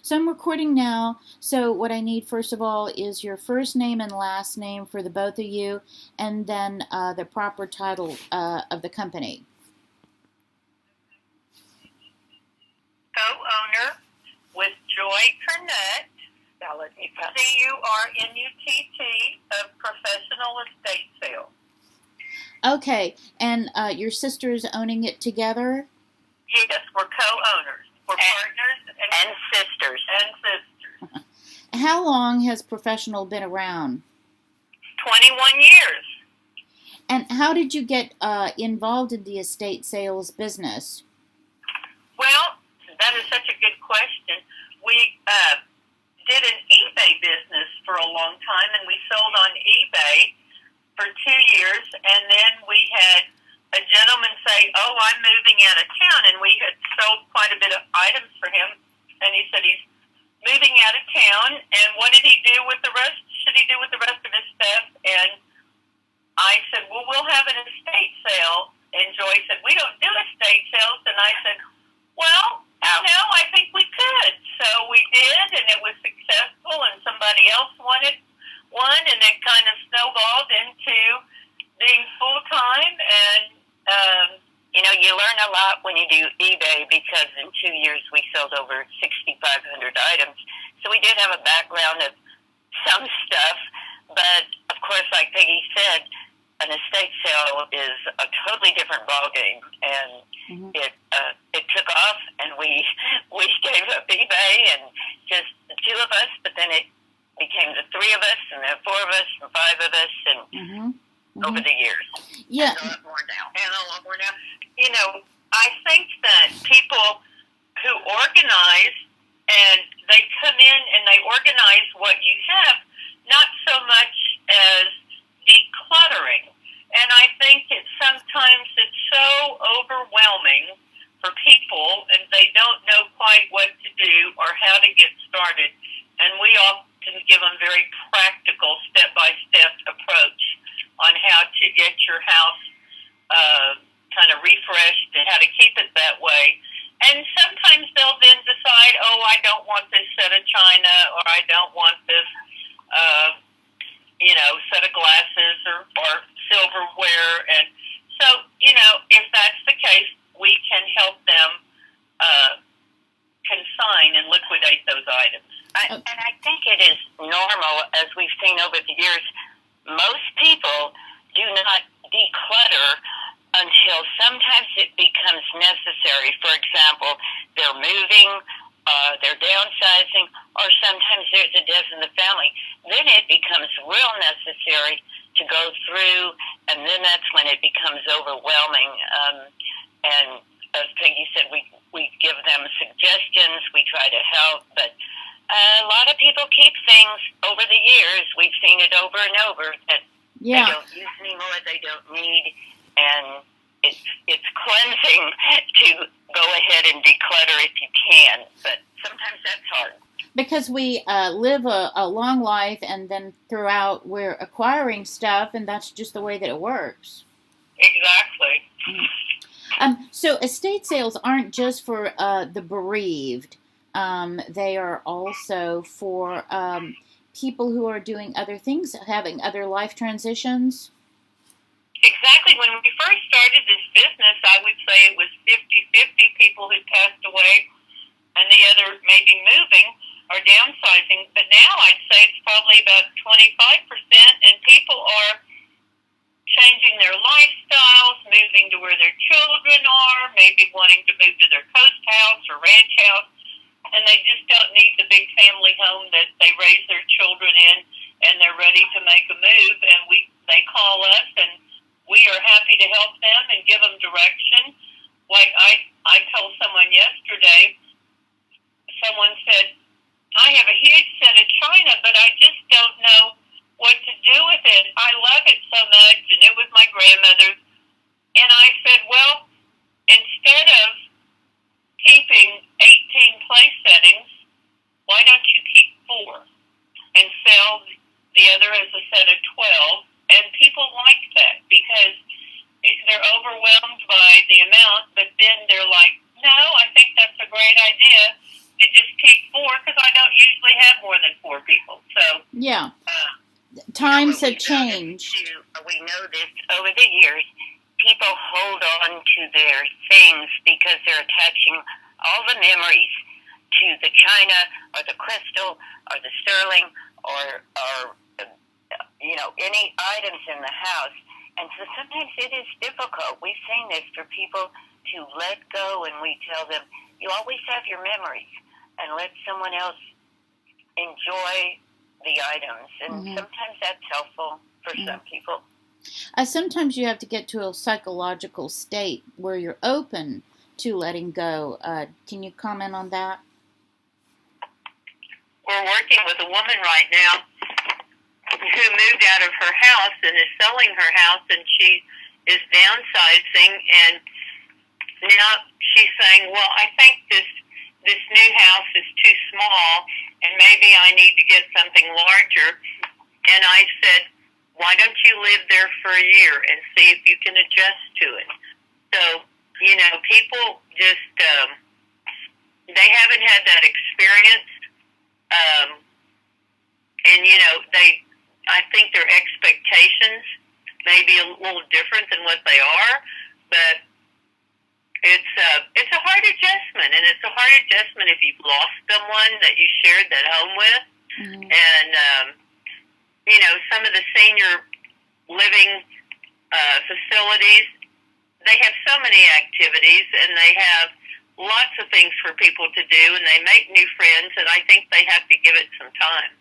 So I'm recording now. So what I need first of all is your first name and last name for the both of you, and then the proper title of the company. Co-owner with Joy Kernett, C-U-R-N-U-T-T, of Professional Estate Sales. Okay, and your sisters owning it together? Yes, we're co-owners. We're partners and sisters. And sisters. How long has Professional been around? 21 years. And how did you get involved in the estate sales business? Well, that is such a good question. We did an eBay business for a long time, and we sold on eBay for 2 years, and then we had a gentleman say, "Oh, I'm moving out of town," and we had sold quite a bit of items for him, and he said he's moving out of town, and what did he do with the rest? Should he do with the rest of his stuff? And I said, "Well, we'll have an estate sale." And Joy said, "We don't do estate sales," and I said, "Well, no, I think we could." So we did, and it was successful, and somebody else wanted one, and it kind of snowballed into being full-time, and you learn a lot when you do eBay, because in 2 years we sold over 6,500 items. So we did have a background of some stuff, but of course, like Peggy said, an estate sale is a totally different ballgame, and it took off, and we gave up eBay, and just the two of us, but then it became the three of us, and then four of us, and five of us, and over the years. Yeah. And a lot more now. I think that people who organize, and they come in and they organize what you have, not so much as decluttering. And I think sometimes it's so overwhelming for people, and they don't know quite what to do or how to get started. And we often give them very practical, step-by-step approach on how to get your house kind of refreshed and how to keep it that way. And sometimes they'll then decide, "Oh, I don't want this set of china," or "I don't want this, set of glasses or silverware." And so, if that's the case, we can help them consign and liquidate those items. And I think it is normal, as we've seen over the years, most people do not declutter until sometimes it becomes necessary. For example, they're moving, they're downsizing, or sometimes there's a death in the family. Then it becomes real necessary to go through, and then that's when it becomes overwhelming. And as Peggy said, we give them suggestions, we try to help, but a lot of people keep things over the years. We've seen it over and over that they don't use anymore, they don't need, and it's cleansing to go ahead and declutter if you can, but sometimes that's hard. Because we live a long life, and then throughout we're acquiring stuff, and that's just the way that it works. Exactly. So estate sales aren't just for the bereaved. They are also for people who are doing other things, having other life transitions. Exactly. When we first started this business, I would say it was 50-50 people who passed away, and the other maybe moving or downsizing. But now I'd say it's probably about 25%, and people are changing their lifestyles, moving to where their children are, maybe wanting to move to their coast house or ranch house, and they just don't need the big family home that they raise their children in, and they're ready to make a move, and they call us, and we are happy to help them and give them direction. Like I told someone yesterday, someone said, "I have a huge set of china, but I just don't know what to do with it. I love it so much, and it was my grandmother's." And I said, "Well, instead of keeping 18 place settings, why don't you keep 4 and sell the other as a set of 12? And people like that because they're overwhelmed by the amount, but then they're like, "No, I think that's a great idea to just keep keep four because I don't usually have more than four people. So Yeah. Times have changed. We know this over the years. People hold on to their things because they're attaching all the memories to the china or the crystal or the sterling or any items in the house. And so sometimes it is difficult. We've seen this for people to let go, and we tell them, you always have your memories, and let someone else enjoy the items. And sometimes that's helpful for some people. Sometimes you have to get to a psychological state where you're open to letting go. Can you comment on that? We're working with a woman right now who moved out of her house and is selling her house, and she is downsizing, and now she's saying, well, I think this new house is too small, and maybe I need to get something larger. And I said, why don't you live there for a year and see if you can adjust to it? So, people just, they haven't had that experience. And, I think their expectations may be a little different than what they are, but it's a hard adjustment, and it's a hard adjustment if you've lost someone that you shared that home with. And, some of the senior living facilities, they have so many activities, and they have lots of things for people to do, and they make new friends, and I think they have to give it some time.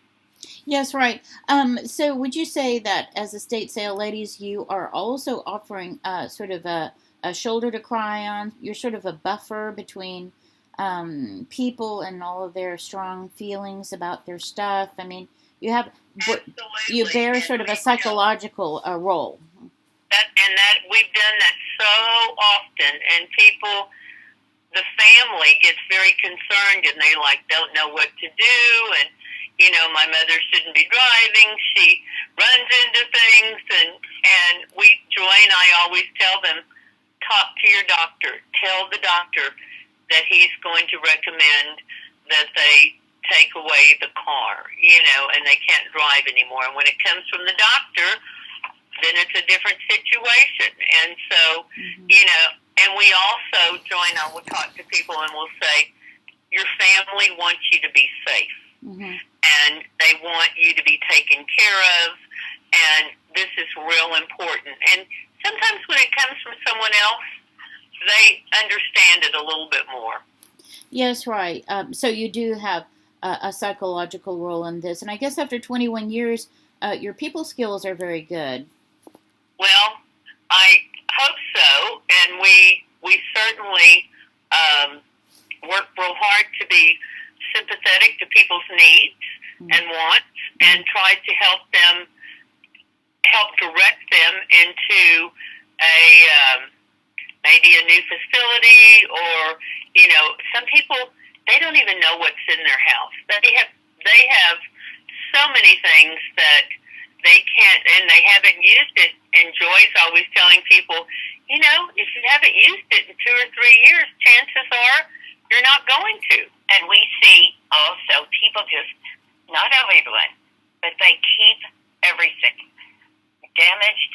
Yes, right. So would you say that as estate sale ladies, you are also offering sort of a shoulder to cry on? You're sort of a buffer between people and all of their strong feelings about their stuff. I mean, you bear sort of a psychological role. That we've done that so often, and people, the family gets very concerned, and they don't know what to do, and my mother shouldn't be driving. She runs into things, and Joy and I always tell them, talk to your doctor. Tell the doctor that he's going to recommend that they take away the car, and they can't drive anymore. And when it comes from the doctor, then it's a different situation. And so, and we also, Joy and I will talk to people and we'll say, your family wants you to be safe. And they want you to be taken care of, and this is real important. And sometimes when it comes from someone else, they understand it a little bit more. Yes, right. So you do have a psychological role in this, and I guess after 21 years, your people skills are very good. Well, I hope so, and we certainly work real hard to be sympathetic to people's needs and wants, and try to help direct them into maybe a new facility, or some people, they don't even know what's in their house. They have so many things that they can't, and they haven't used it. And Joy's always telling people, if you haven't used it in 2 or 3 years, chances are you're not going to. And we see also people just, not everyone, but they keep everything. Damaged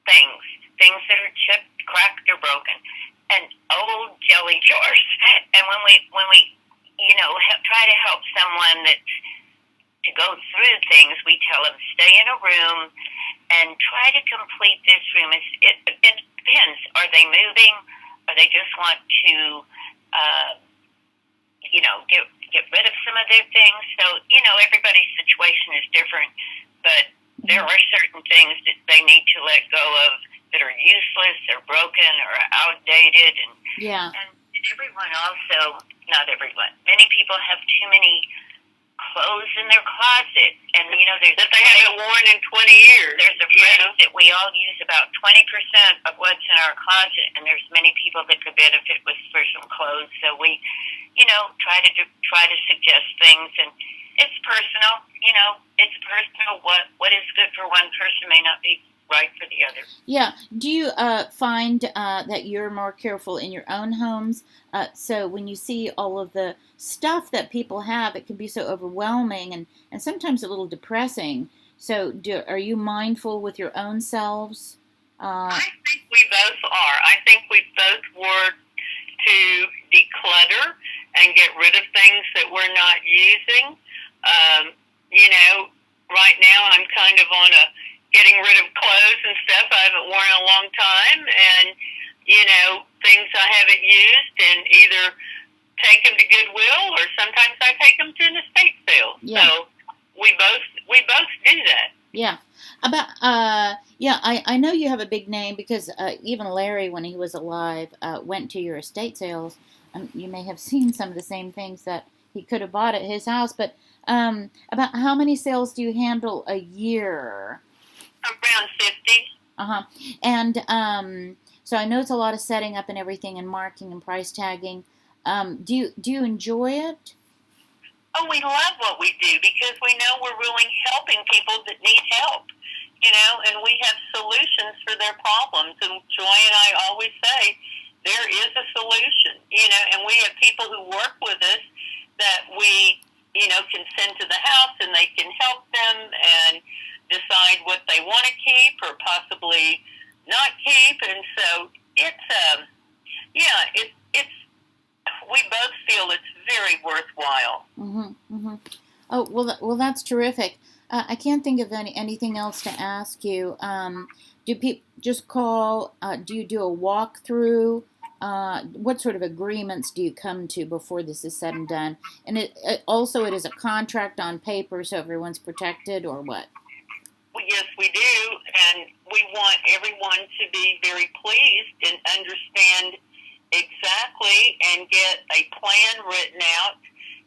things that are chipped, cracked, or broken, and old jelly jars. And when we try to help someone to go through things, we tell them, stay in a room and try to complete this room. It depends. Are they moving? Or they just want to get rid of some of their things. So, everybody's situation is different, but there are certain things that they need to let go of that are useless or broken or outdated. And everyone also, not everyone, many people have too many clothes in their closet. And, there's that they haven't worn in 20 years. There's a phrase that we all use, about 20% of what's in our closet, and there's many people that could benefit for some clothes. So we, try to suggest things, and it's personal. It's personal. What is good for one person may not be right for the other. Yeah. Do you find that you're more careful in your own homes? So when you see all of the stuff that people have, it can be so overwhelming and sometimes a little depressing. So are you mindful with your own selves? I think we both are. I think we both work to declutter and get rid of things that we're not using. You know, right now I'm kind of on a getting rid of clothes and stuff I haven't worn in a long time, and you know, things I haven't used, and either take them to Goodwill or sometimes I take them to an estate sale. Yeah. So we both do that. Yeah. About yeah, I know you have a big name because even Larry, when he was alive, went to your estate sales. You may have seen some of the same things that he could have bought at his house. But about how many sales do you handle a year? Around 50. Uh-huh. And so I know it's a lot of setting up and everything and marking and price tagging. Do you enjoy it? Oh, we love what we do because we know we're really helping people that need help, you know, and we have solutions for their problems. And Joy and I always say there is a solution, you know, and we have people who work with us that we, you know, can send to the house and they can help them and decide what they want to keep or possibly not keep. And so it's, it's we both feel it's very worthwhile. Mm-hmm, mm-hmm. Oh, well, that's terrific. I can't think of anything else to ask you. Do people just call? Do you do a walkthrough? What sort of agreements do you come to before this is said and done? And it is a contract on paper, so everyone's protected, or what? Well, yes, we do, and we want everyone to be very pleased and understand exactly and get a plan written out,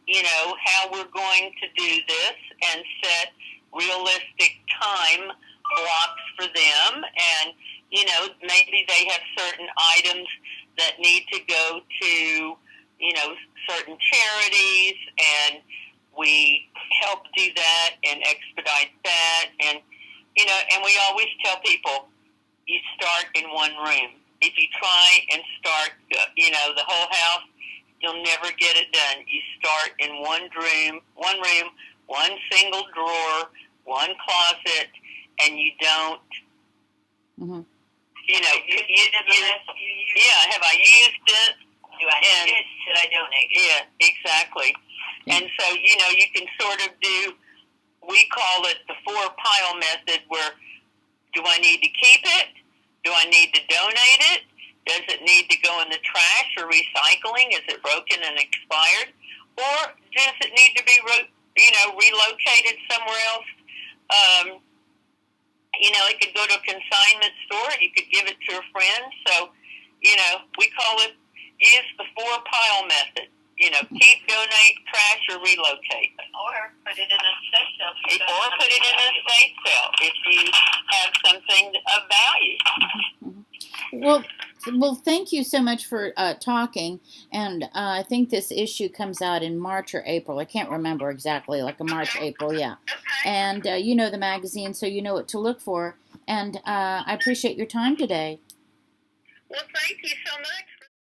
you know, how we're going to do this and set realistic time blocks for them. And, you know, maybe they have certain items that need to go to, you know, certain charities, and we help do that and expedite that. And, you know, and we always tell people, you start in one room. If you try and start, you know, the whole house, you'll never get it done. You start in one room, one single drawer, one closet, and you don't, Mm-hmm. you know, yeah, have I used it? Do I need it? Should I donate it? Yeah, exactly. Yeah. And so, you know, you can sort of do, we call it the 4-pile method, where do I need to keep it? Do I need to donate it? Does it need to go in the trash or recycling? Is it broken and expired? Or does it need to be, you know, relocated somewhere else? You know, it could go to a consignment store. You could give it to a friend. So, you know, we call it, use the 4-pile method. You know, keep, donate, trash, or relocate. Or put it in a estate sale. Or put it in an estate sale if you have something of value. Mm-hmm. Well, thank you so much for talking. And I think this issue comes out in March or April. I can't remember exactly, like a March, April, yeah. Okay. And you know the magazine, so you know what to look for. And I appreciate your time today. Well, thank you so much.